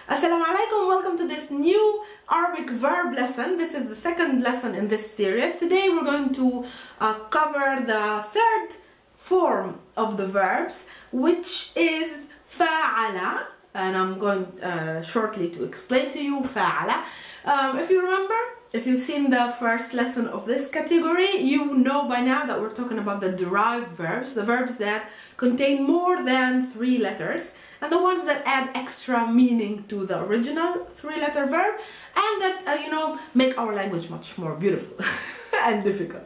Assalamu alaikum, welcome to this new Arabic verb lesson. This is the second lesson in this series. Today we're going to cover the third form of the verbs, which is fa'ala, and I'm going shortly to explain to you fa'ala. If you remember, if you've seen the first lesson of this category, you know by now that we're talking about the derived verbs, the verbs that contain more than 3 letters, and the ones that add extra meaning to the original 3-letter verb, and that make our language much more beautiful and difficult.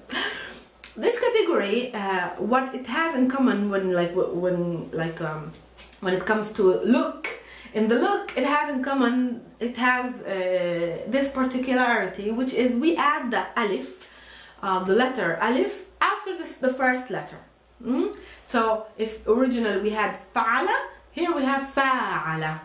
This category, what it has in common when it comes to look, in the look it has in common, it has this particularity, which is we add the alif, the letter alif, after the first letter. So if originally we had fa'ala, here we have fa'ala,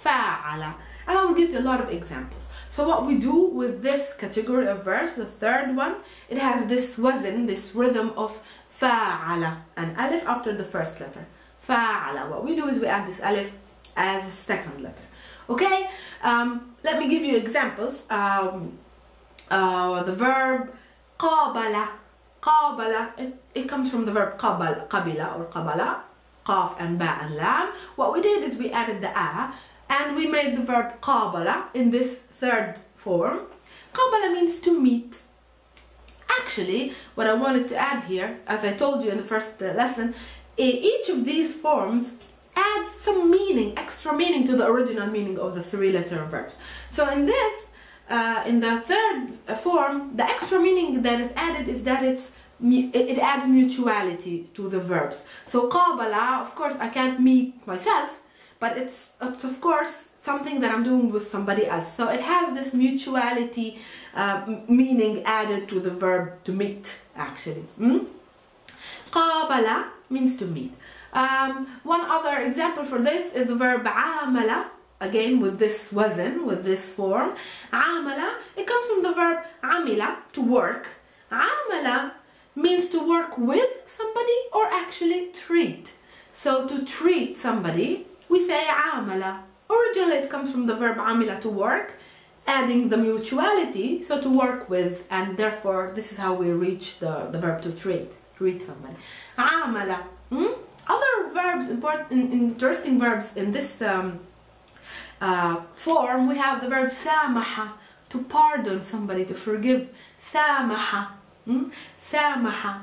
fa'ala, and I will give you a lot of examples. So what we do with this category of verbs, the third one, it has this wazn, this rhythm of fa'ala, an alif after the first letter. Fa'ala. What we do is we add this alif as a second letter. Okay? Let me give you examples. The verb qabala. Qabala, it comes from the verb qabila or qabala. Qaf and ba and lam. What we did is we added the a and we made the verb qabala in this third form. Qabala means to meet. Actually, what I wanted to add here, as I told you in the first lesson, each of these forms adds some meaning, extra meaning to the original meaning of the 3-letter verbs. So in this, in the third form, the extra meaning that is added is that it adds mutuality to the verbs. So qabala, of course, I can't meet myself, but it's of course something that I'm doing with somebody else. So it has this mutuality meaning added to the verb to meet, actually. Qabala means to meet. One other example for this is the verb amala, again with this wazn, with this form. Amala, it comes from the verb amila, to work. Amala means to work with somebody or actually treat. So to treat somebody, we say amala. Originally it comes from the verb amila, to work, adding the mutuality, so to work with, and therefore this is how we reach the verb to treat somebody. Amala. Other verbs, interesting verbs in this form, we have the verb samaha, to pardon somebody, to forgive. Samaha. Samaha.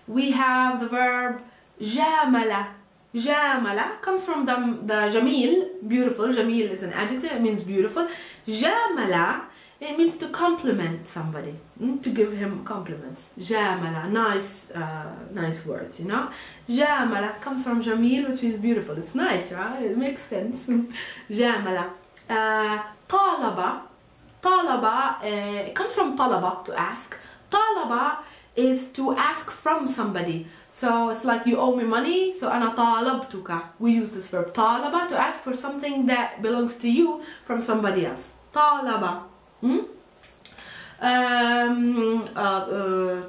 We have the verb jamala. Jamala comes from the jamil, beautiful. Jamil is an adjective, it means beautiful. Jamala, it means to compliment somebody, to give him compliments. Jamala, nice word, you know. Jamala comes from jamil, which means beautiful. It's nice, right? It makes sense. Jamala. Talaba. Talaba, it comes from talaba, to ask. Talaba is to ask from somebody. So it's like you owe me money, so ana talabtuka. We use this verb talaba to ask for something that belongs to you from somebody else. Talaba.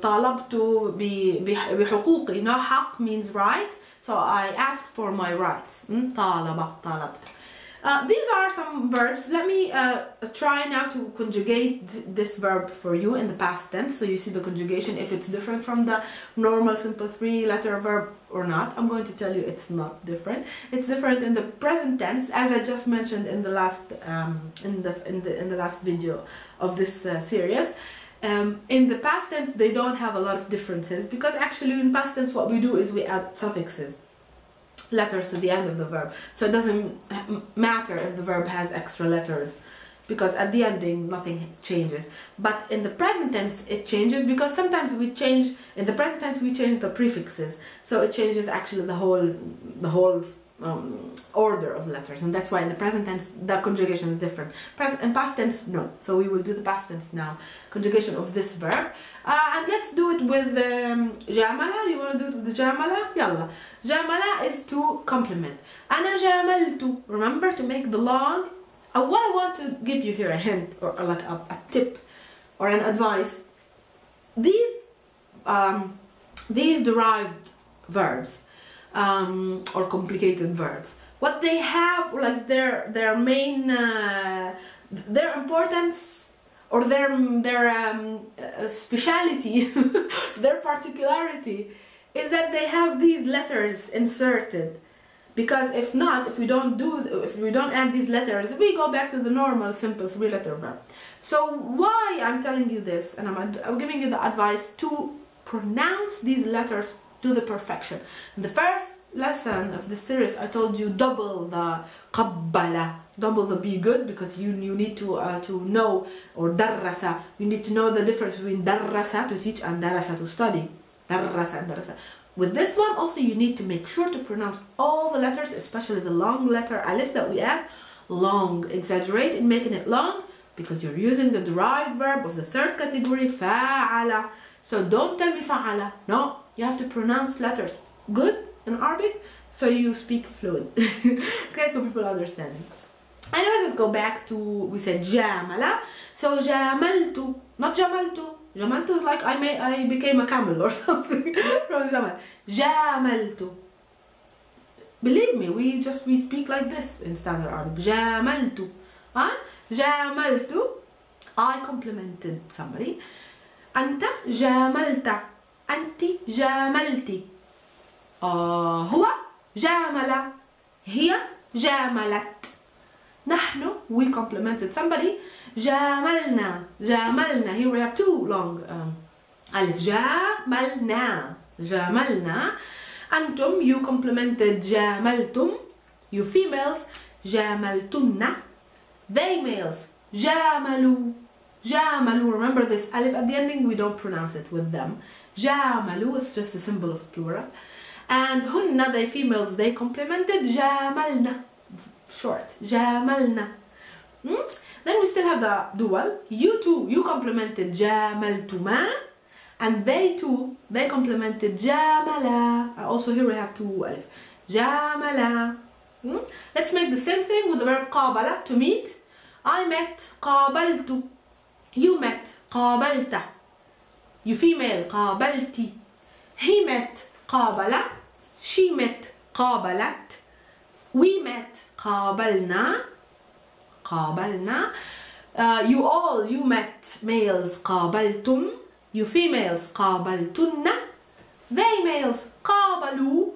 Talabtu بحقوقي. Now haq means right, so I asked for my rights. Talaba, talabtu. These are some verbs. Let me try now to conjugate this verb for you in the past tense, so you see the conjugation, if it's different from the normal simple 3-letter verb or not. I'm going to tell you it's not different. It's different in the present tense, as I just mentioned in the last in the last video of this series. In the past tense, they don't have a lot of differences, because actually in past tense what we do is we add suffixes, letters to the end of the verb. So it doesn't matter if the verb has extra letters, because at the ending nothing changes. But in the present tense it changes, because sometimes we change, in the present tense we change the prefixes, so it changes actually the whole order of letters, and that's why in the present tense the conjugation is different. In past tense, no. So we will do the past tense now, conjugation of this verb. And let's do it with jamala. You want to do it with jamala? Yalla. Jamala is to compliment. Ana jamaltu. Remember to make the long. What I want to give you here, a hint, or like a tip or an advice. These derived verbs or complicated verbs, what they have, like their main, their importance, or their speciality, their particularity, is that they have these letters inserted. Because if not, if we don't add these letters, we go back to the normal simple 3-letter verb. So why I'm telling you this, and I'm giving you the advice to pronounce these letters to the perfection. In the first lesson of this series, I told you double the qabbala, double the be good, because you need to know, or darrasa, you need to know the difference between darrasa to teach and darasa to study. Darrasa and darasa. With this one also, you need to make sure to pronounce all the letters, especially the long letter alif that we add. Long, exaggerate in making it long, because you're using the derived verb of the third category, fa'ala. So don't tell me fa'ala. No, you have to pronounce letters good in Arabic, so you speak fluent. Okay, so people understand. Anyways, let's go back to, we said jamala. So jamaltu, not jamaltu. Jamaltu is like I became a camel or something from jamal. Jamaltu. Believe me, we speak like this in standard Arabic. Jamaltu. Huh? Jamaltu. I complimented somebody. Anta jamalta. Anti jamalti. هو جامل. هي جاملت. نحن, we complimented somebody. جاملنا. جاملنا. Here we have two long alif. جاملنا. جاملنا. أنتم, you complimented. جاملتم. You females. جاملتن. They males. جاملوا. جاملوا. Remember this alif at the ending, we don't pronounce it with them. جاملوا is just a symbol of plural. And hunna, they females, they complimented. جاملنا. Short. جاملنا. Then we still have the dual. You two, you complimented. جاملتما. And they two, they complimented. جاملا. Also here we have two alif. جاملا. Let's make the same thing with the verb قابل, to meet. I met. قابلت. You met. قابلت. You female. قابلتي. He met. قابل. She met. قابلت. We met. قابلنا. قابلنا. You all, you met. Males. قابلتم. You females. قابلتن. They males. قابلوا.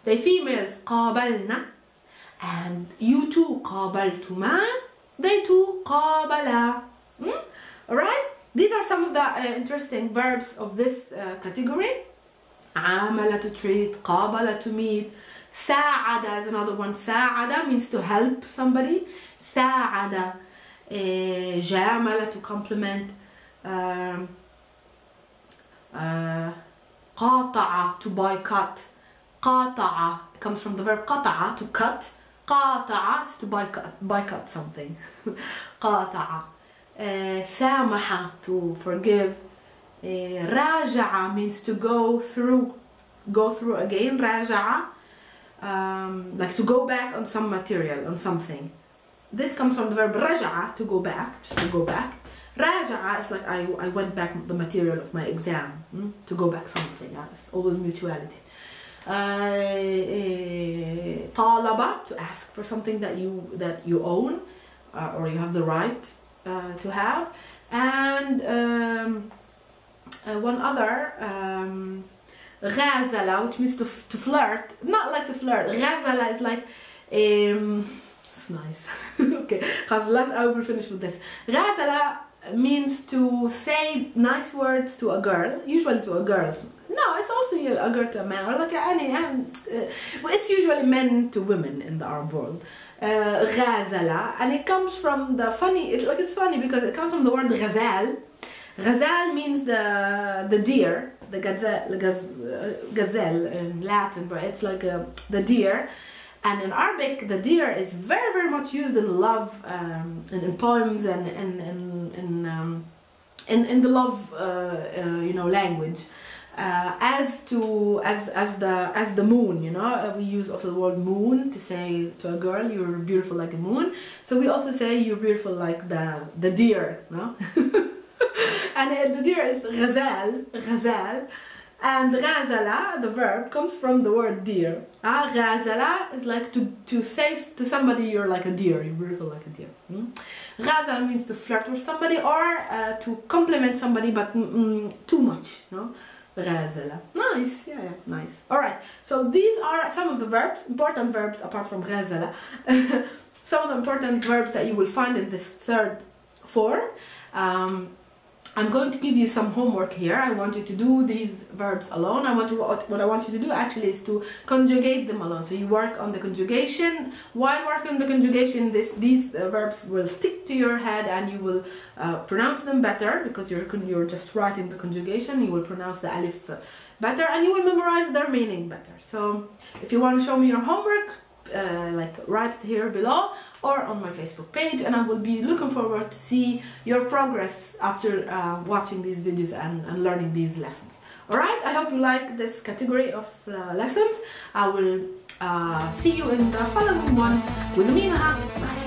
They females. قابلنا. And you two. قابلتما. They two. قابلا. Alright? These are some of the interesting verbs of this category. عامل, to treat. قابل, to meet. ساعد is another one. ساعد means to help somebody. ساعد. جامل, to compliment. قاطع, to boycott. قاطع comes from the verb قطع, to cut. قاطع is to boycott something. قاطع. سامح, to forgive. راجع means to go through again. راجع, like to go back on some material, on something. This comes from the verb رجع, to go back, just to go back. راجع is like I went back the material of my exam, to go back something. It's always mutuality. طالب, to ask for something that you own, or you have the right to have. And one other, غازل, which means to flirt, not like to flirt. غازل is like, it's nice. Okay, because I will finish with this. غازل means to say nice words to a girl, usually to a girl. No, it's also a girl to a man, or like it's usually men to women in the Arab world. غازل, and it comes from the funny. It's funny because it comes from the word غزال. غزال means the deer, the gazelle in Latin, but it's like the deer. And in Arabic, the deer is very, very much used in love, and in poems, and in the love, language. As the moon, we use also the word moon to say to a girl, you're beautiful like a moon. So we also say you're beautiful like the deer, no? And the deer is غزال. And غازل, the verb, comes from the word deer. غازل is like to say to somebody you're like a deer, you're beautiful like a deer. غازل means to flirt with somebody or to compliment somebody, but too much, no? غازل. Nice, yeah, nice. Alright, so these are some of the verbs, important verbs apart from غازل. Some of the important verbs that you will find in this third form. I'm going to give you some homework here. I want you to do these verbs alone. What I want you to do actually is to conjugate them alone. So you work on the conjugation. While working on the conjugation, these verbs will stick to your head and you will pronounce them better because you're just writing the conjugation. You will pronounce the alif better and you will memorize their meaning better. So if you want to show me your homework, write it here below or on my Facebook page, and I will be looking forward to see your progress after watching these videos and learning these lessons. Alright, I hope you like this category of lessons. I will see you in the following one with me, Maha.